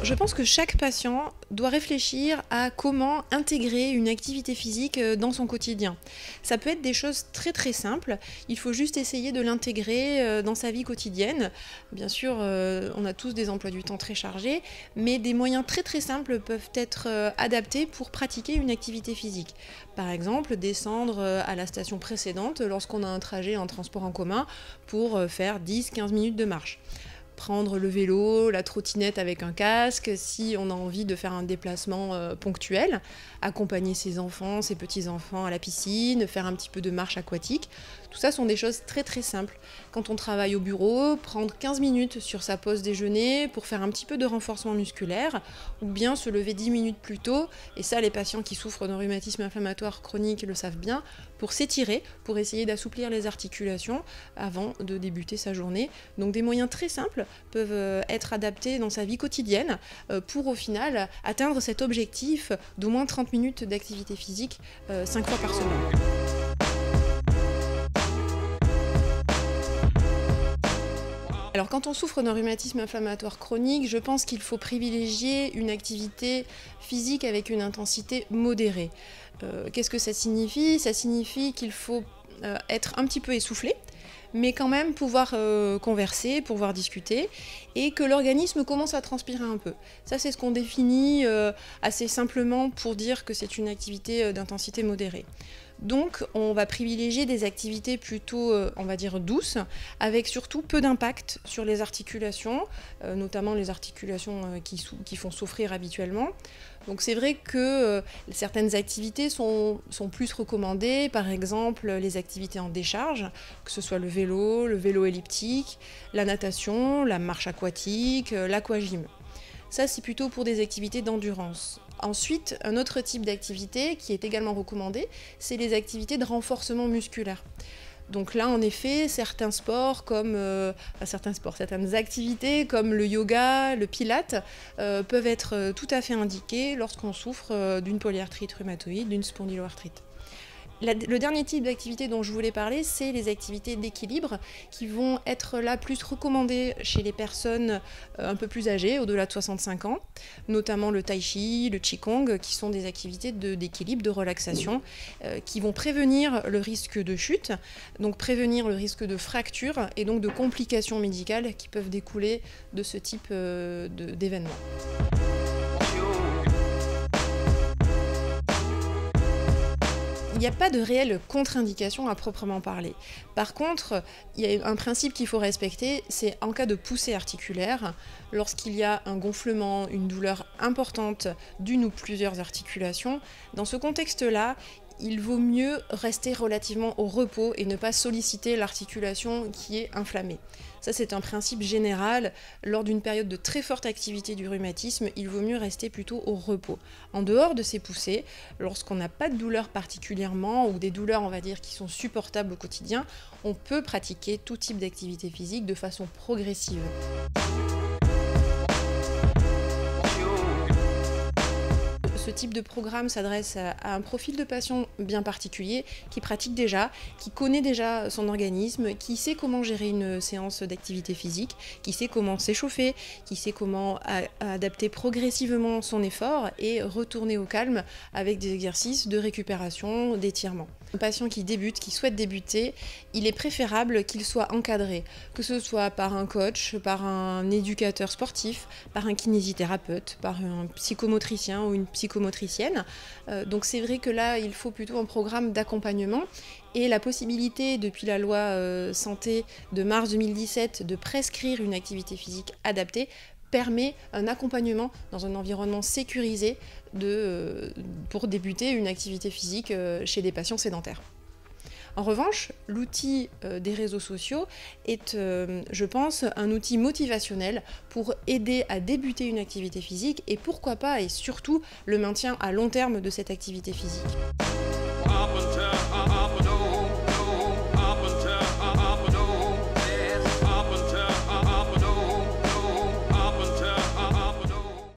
Je pense que chaque patient doit réfléchir à comment intégrer une activité physique dans son quotidien. Ça peut être des choses très très simples, il faut juste essayer de l'intégrer dans sa vie quotidienne. Bien sûr, on a tous des emplois du temps très chargés, mais des moyens très très simples peuvent être adaptés pour pratiquer une activité physique. Par exemple, descendre à la station précédente lorsqu'on a un trajet en transport en commun pour faire 10-15 minutes de marche. Prendre le vélo, la trottinette avec un casque, si on a envie de faire un déplacement ponctuel, accompagner ses enfants, ses petits-enfants à la piscine, faire un petit peu de marche aquatique. Tout ça sont des choses très très simples. Quand on travaille au bureau, prendre 15 minutes sur sa pause déjeuner pour faire un petit peu de renforcement musculaire, ou bien se lever 10 minutes plus tôt, et ça les patients qui souffrent d'un rhumatisme inflammatoire chronique le savent bien, pour s'étirer, pour essayer d'assouplir les articulations avant de débuter sa journée. Donc des moyens très simples peuvent être adaptés dans sa vie quotidienne pour au final atteindre cet objectif d'au moins 30 minutes d'activité physique 5 fois par semaine. Alors quand on souffre d'un rhumatisme inflammatoire chronique, je pense qu'il faut privilégier une activité physique avec une intensité modérée. Qu'est-ce que ça signifie? Ça signifie qu'il faut être un petit peu essoufflé, mais quand même pouvoir converser, pouvoir discuter, et que l'organisme commence à transpirer un peu. Ça, c'est ce qu'on définit assez simplement pour dire que c'est une activité d'intensité modérée. Donc, on va privilégier des activités plutôt, on va dire, douces, avec surtout peu d'impact sur les articulations, notamment les articulations qui font souffrir habituellement. Donc c'est vrai que certaines activités sont plus recommandées, par exemple les activités en décharge, que ce soit le vélo elliptique, la natation, la marche aquatique, l'aquagym. Ça, c'est plutôt pour des activités d'endurance. Ensuite, un autre type d'activité qui est également recommandé, c'est les activités de renforcement musculaire. Donc là, en effet, certaines activités comme le yoga, le pilate, peuvent être tout à fait indiquées lorsqu'on souffre d'une polyarthrite rhumatoïde, d'une spondyloarthrite. Le dernier type d'activité dont je voulais parler, c'est les activités d'équilibre qui vont être là plus recommandées chez les personnes un peu plus âgées, au-delà de 65 ans, notamment le tai chi, le qigong, qui sont des activités d'équilibre, de relaxation, qui vont prévenir le risque de chute, donc prévenir le risque de fracture et donc de complications médicales qui peuvent découler de ce type d'événements. Il n'y a pas de réelle contre-indication à proprement parler. Par contre, il y a un principe qu'il faut respecter, c'est en cas de poussée articulaire, lorsqu'il y a un gonflement, une douleur importante d'une ou plusieurs articulations, dans ce contexte-là, il vaut mieux rester relativement au repos et ne pas solliciter l'articulation qui est inflammée. Ça, c'est un principe général. Lors d'une période de très forte activité du rhumatisme, il vaut mieux rester plutôt au repos. En dehors de ces poussées, lorsqu'on n'a pas de douleur particulièrement, ou des douleurs, on va dire, qui sont supportables au quotidien, on peut pratiquer tout type d'activité physique de façon progressive. Ce type de programme s'adresse à un profil de patient bien particulier qui pratique déjà, qui connaît déjà son organisme, qui sait comment gérer une séance d'activité physique, qui sait comment s'échauffer, qui sait comment adapter progressivement son effort et retourner au calme avec des exercices de récupération, d'étirement. Un patient qui débute, qui souhaite débuter, il est préférable qu'il soit encadré, que ce soit par un coach, par un éducateur sportif, par un kinésithérapeute, par un psychomotricien ou une psychomotricienne. Donc c'est vrai que là, il faut plutôt un programme d'accompagnement et la possibilité, depuis la loi santé de mars 2017, de prescrire une activité physique adaptée permet un accompagnement dans un environnement sécurisé pour débuter une activité physique chez des patients sédentaires. En revanche, l'outil des réseaux sociaux est, je pense, un outil motivationnel pour aider à débuter une activité physique et pourquoi pas, et surtout, le maintien à long terme de cette activité physique.